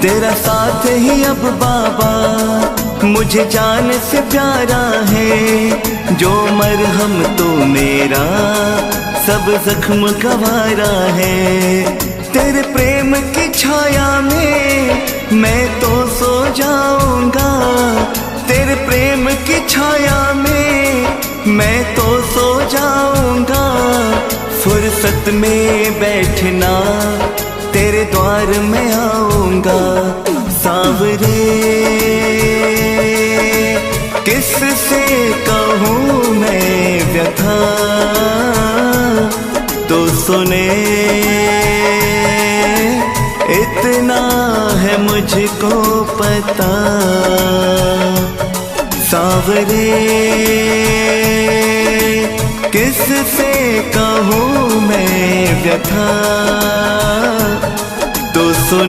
तेरा साथ ही अब बाबा मुझे जान से प्यारा है। जो मरहम तो मेरा सब जख्म गवारा है। तेरे प्रेम की छाया में मैं तो सो जाऊंगा। तेरे प्रेम की छाया में मैं तो सो जाऊंगा। फुर्सत में बैठना तेरे द्वार में आऊंगा। सांवरे किससे कहूँ मैं व्यथा, तो सुने इतना है मुझको पता। सांवरे किससे कहूँ मैं व्यथा,